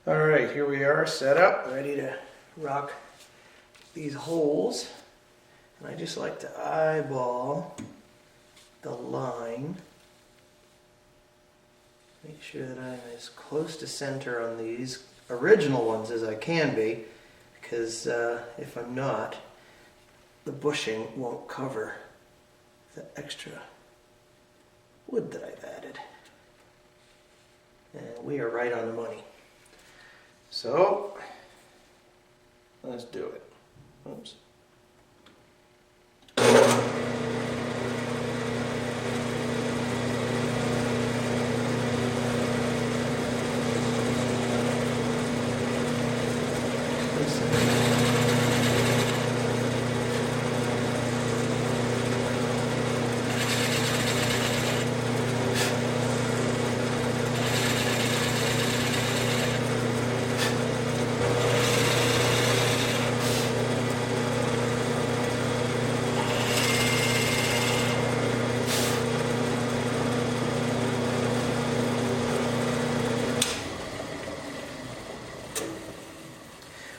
Alright, here we are, set up, ready to rock these holes. And I just like to eyeball the line. Make sure that I'm as close to center on these original ones as I can be, because if I'm not, the bushing won't cover the extra wood that I've added. And we are right on the money. So, let's do it. Oops.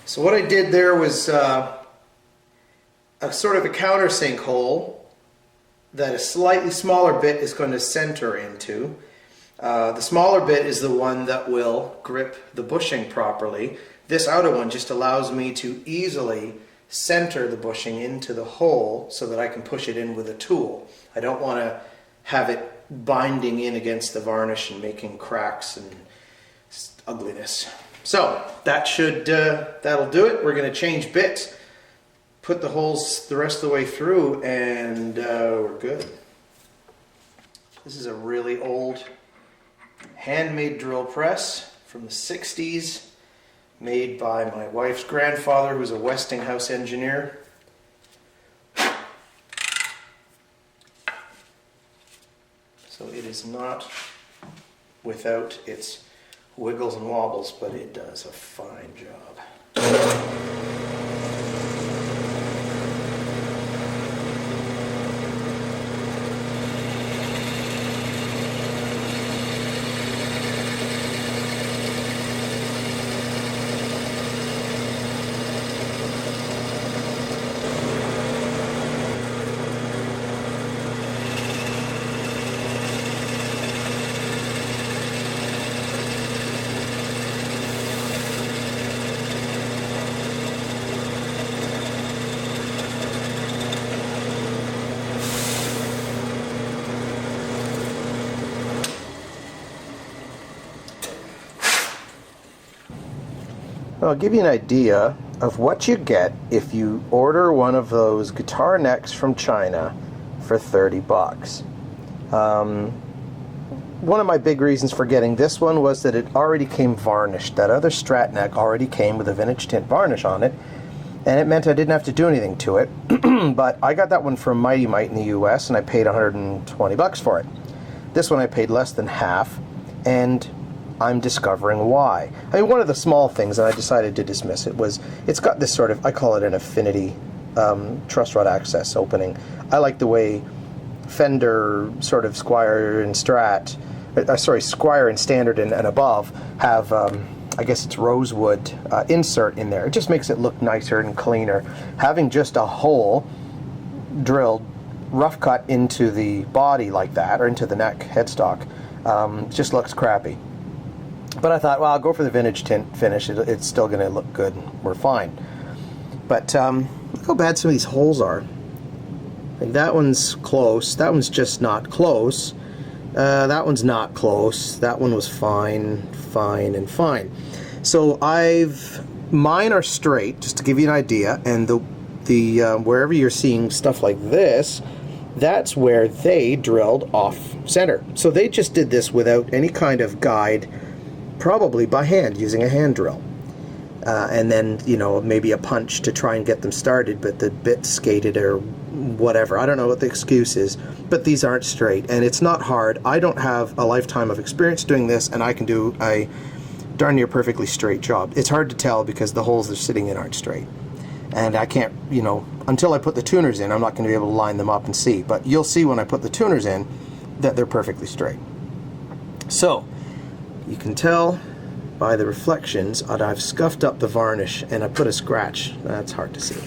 So what I did there was a sort of a countersink hole that a slightly smaller bit is going to center into. The smaller bit is the one that will grip the bushing properly. This outer one just allows me to easily center the bushing into the hole so that I can push it in with a tool. I don't want to have it binding in against the varnish and making cracks and ugliness. So that should that'll do it. We're going to change bits, put the holes the rest of the way through, and we're good. This is a really old handmade drill press from the 60s, made by my wife's grandfather, who was a Westinghouse engineer. So it is not without its wiggles and wobbles, but it does a fine job. I'll give you an idea of what you get if you order one of those guitar necks from China for 30 bucks. One of my big reasons for getting this one was that it already came varnished. That other Strat neck already came with a vintage tint varnish on it, and it meant I didn't have to do anything to it. But I got that one from Mighty Mite in the US, and I paid 120 bucks for it. This one I paid less than half, and I'm discovering why. I mean, one of the small things, and I decided to dismiss it, was it's got this sort of, I call it an affinity truss rod access opening. I like the way Fender, sort of Squire and Strat, Squire and Standard and above have, I guess it's rosewood insert in there. It just makes it look nicer and cleaner. Having just a hole drilled, rough cut into the body like that, or into the neck headstock, just looks crappy. But I thought, well, I'll go for the vintage tint finish. It's still going to look good. We're fine. But look how bad some of these holes are. Like that one's close. That one's just not close. That one's not close. That one was fine, fine, and fine. So mine are straight, just to give you an idea. And the wherever you're seeing stuff like this, that's where they drilled off center. So they just did this without any kind of guide. Probably by hand, using a hand drill. And then, you know, maybe a punch to try and get them started, but the bit skated or whatever. I don't know what the excuse is, but these aren't straight, and it's not hard. I don't have a lifetime of experience doing this, and I can do a darn near perfectly straight job. It's hard to tell because the holes they're sitting in aren't straight. And I can't, you know, until I put the tuners in, I'm not going to be able to line them up and see. But you'll see when I put the tuners in that they're perfectly straight. So, you can tell by the reflections, and I've scuffed up the varnish and I put a scratch. That's hard to see.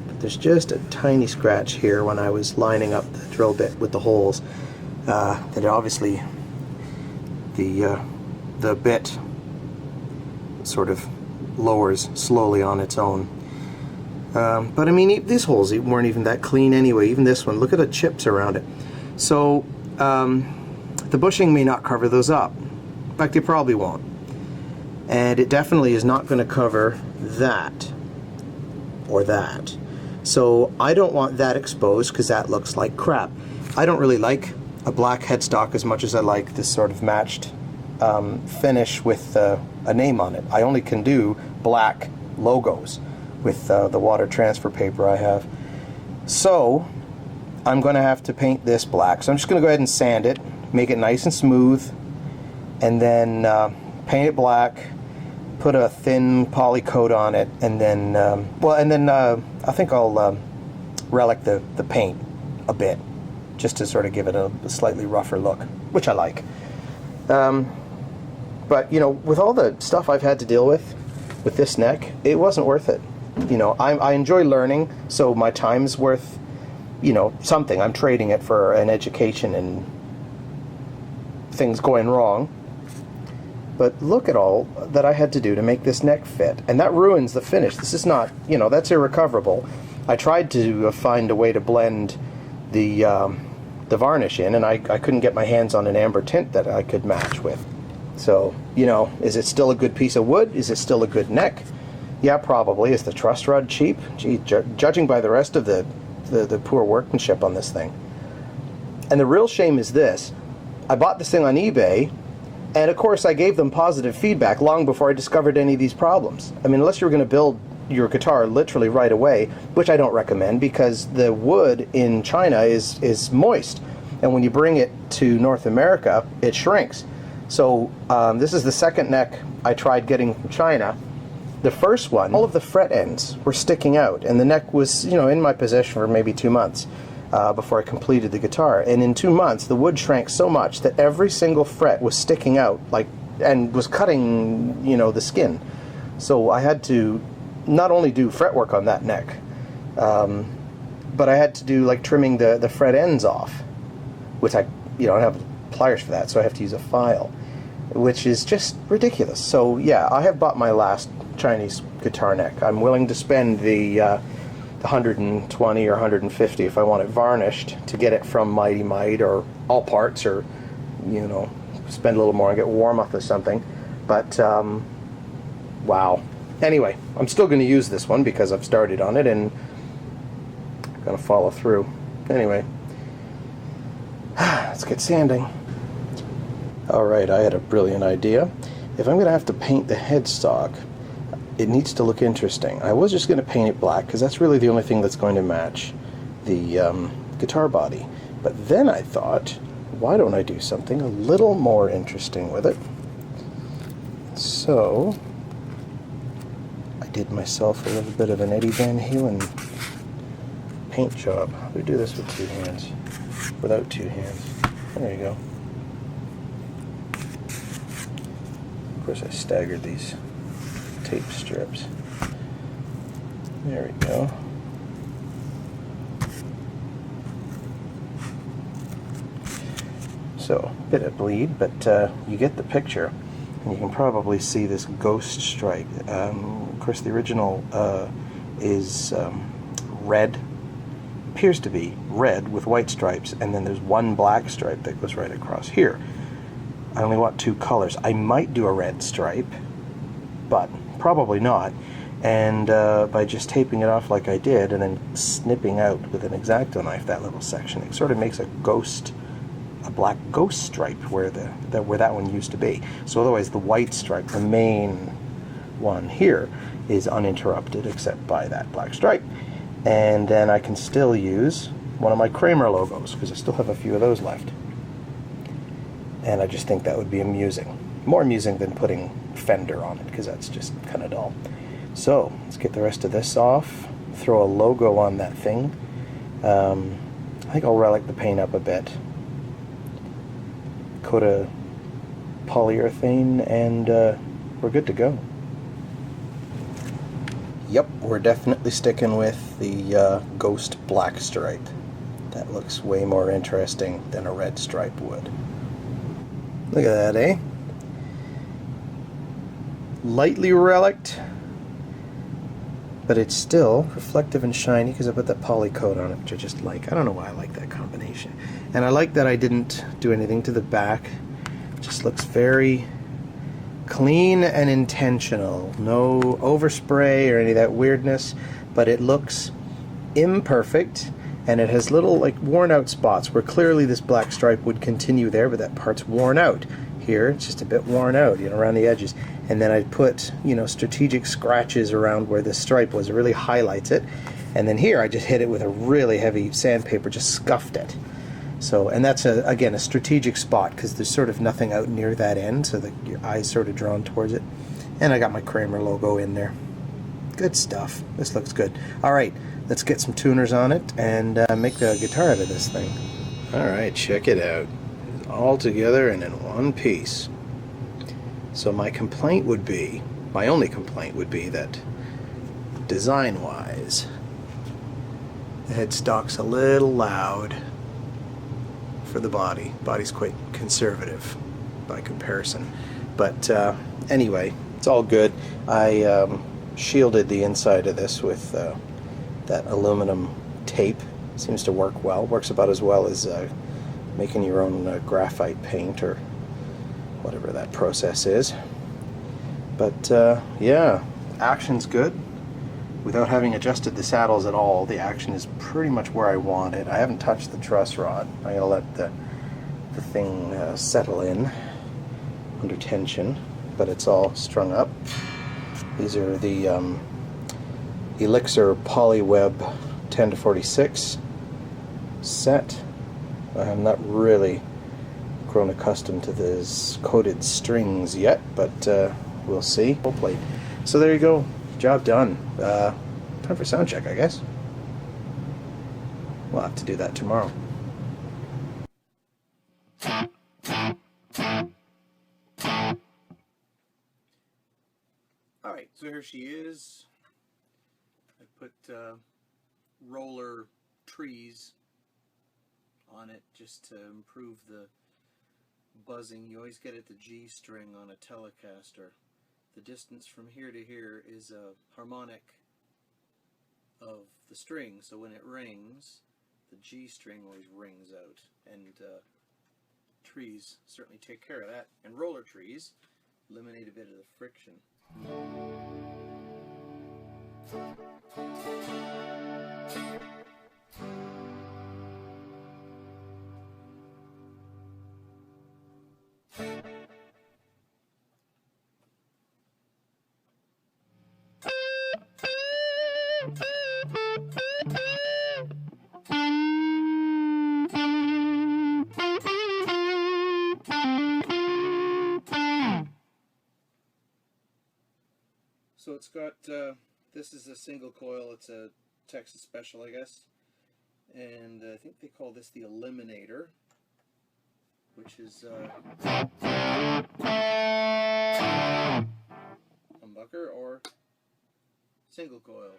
But there's just a tiny scratch here when I was lining up the drill bit with the holes. That obviously the bit sort of lowers slowly on its own. But I mean, these holes weren't even that clean anyway. Even this one, look at the chips around it. So the bushing may not cover those up. In fact, they probably won't. And it definitely is not going to cover that or that. So I don't want that exposed because that looks like crap. I don't really like a black headstock as much as I like this sort of matched finish with a name on it. I only can do black logos with the water transfer paper I have. So I'm going to have to paint this black. So I'm just going to go ahead and sand it, make it nice and smooth, and then paint it black, put a thin poly coat on it, and then I think I'll relic the paint a bit, just to sort of give it a slightly rougher look, which I like. But you know, with all the stuff I've had to deal with this neck, it wasn't worth it. You know, I enjoy learning, so my time's worth, you know, something. I'm trading it for an education and things going wrong. But look at all that I had to do to make this neck fit, and that ruins the finish. This is not, you know, that's irrecoverable. I tried to find a way to blend the varnish in, and I couldn't get my hands on an amber tint that I could match with. So, you know, is it still a good piece of wood? Is it still a good neck? Yeah, probably. Is the truss rod cheap? Gee, judging by the rest of the poor workmanship on this thing. And the real shame is this. I bought this thing on eBay, and of course I gave them positive feedback long before I discovered any of these problems. I mean, unless you were going to build your guitar literally right away, which I don't recommend because the wood in China is moist, and when you bring it to North America, it shrinks. So this is the second neck I tried getting from China. The first one, all of the fret ends were sticking out, and the neck was, you know, in my possession for maybe 2 months before I completed the guitar. And in 2 months, the wood shrank so much that every single fret was sticking out, like, and was cutting, you know, the skin. So I had to not only do fretwork on that neck, but I had to do like trimming the fret ends off, which I don't have pliers for that, so I have to use a file, which is just ridiculous. So yeah, I have bought my last Chinese guitar neck. I'm willing to spend the 120 or 150 if I want it varnished to get it from Mighty Might or All Parts, or, you know, spend a little more and get Warmoth or something. But wow. Anyway, I'm still going to use this one because I've started on it and I'm going to follow through. Anyway, let's get sanding. Alright, I had a brilliant idea. If I'm going to have to paint the headstock, it needs to look interesting. I was just going to paint it black because that's really the only thing that's going to match the guitar body. But then I thought, why don't I do something a little more interesting with it? So I did myself a little bit of an Eddie Van Halen paint job. We do this with 2 hands, without 2 hands. There you go. Of course I staggered these tape strips. There we go. So, a bit of bleed, but you get the picture. And you can probably see this ghost stripe. Of course, the original is red. Appears to be red with white stripes, and then there's one black stripe that goes right across here. I only want 2 colors. I might do a red stripe, but probably not. And by just taping it off like I did and then snipping out with an X-Acto knife that little section, it sort of makes a black ghost stripe where that one used to be. So otherwise the white stripe, the main one here, is uninterrupted except by that black stripe. And then I can still use one of my Kramer logos because I still have a few of those left. And I just think that would be amusing. More amusing than putting Fender on it, because that's just kind of dull. So, let's get the rest of this off. Throw a logo on that thing. I think I'll relic the paint up a bit. Coat of polyurethane and we're good to go. Yep, we're definitely sticking with the ghost black stripe. That looks way more interesting than a red stripe would. Look at that, eh? Lightly relict, but it's still reflective and shiny because I put that poly coat on it, which I just like. I don't know why I like that combination. And I like that I didn't do anything to the back. It just looks very clean and intentional. No overspray or any of that weirdness, but it looks imperfect, and it has little like worn out spots where clearly this black stripe would continue there, but that part's worn out. Here it's just a bit worn out, you know, around the edges. And then I put, you know, strategic scratches around where the stripe was. It really highlights it. And then here I just hit it with a really heavy sandpaper, just scuffed it. So, and that's again a strategic spot because there's sort of nothing out near that end, so that your eye's sort of drawn towards it. And I got my Kramer logo in there. Good stuff. This looks good. All right, let's get some tuners on it and make the guitar out of this thing. All right, check it out. It's all together and in one piece. So my complaint would be, my only complaint would be that design-wise, the headstock's a little loud for the body. Body's quite conservative by comparison. But anyway, it's all good. I shielded the inside of this with that aluminum tape. Seems to work well. Works about as well as making your own graphite paint or whatever that process is. But yeah, action's good. Without having adjusted the saddles at all, the action is pretty much where I want it. I haven't touched the truss rod. I'm gonna let the thing settle in under tension, but it's all strung up. These are the Elixir Polyweb 10 to 46 set. I'm not really grown accustomed to these coated strings yet, but we'll see. Full plate. So there you go. Job done. Time for sound check, I guess. We'll have to do that tomorrow. Alright, so here she is. I put roller trees on it just to improve the buzzing. You always get at the G string on a Telecaster. The distance from here to here is a harmonic of the string, so when it rings, the G string always rings out, and trees certainly take care of that, and roller trees eliminate a bit of the friction. So it's got, this is a single coil, it's a Texas Special, I guess, and I think they call this the Eliminator, which is humbucker or single coil.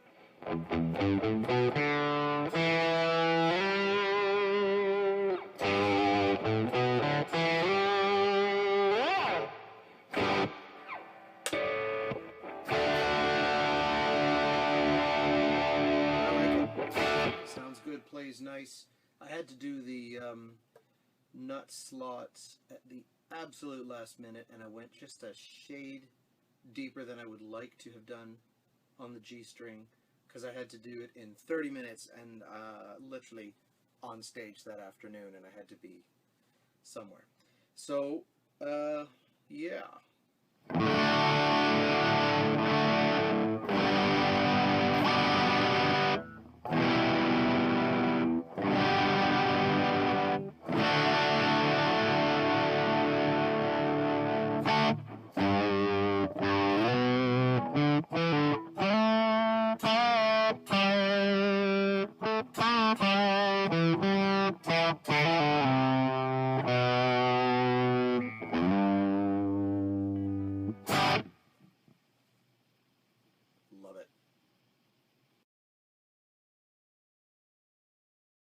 Plays nice. I had to do the nut slots at the absolute last minute, and I went just a shade deeper than I would like to have done on the G string because I had to do it in 30 minutes and literally on stage that afternoon, and I had to be somewhere. So yeah.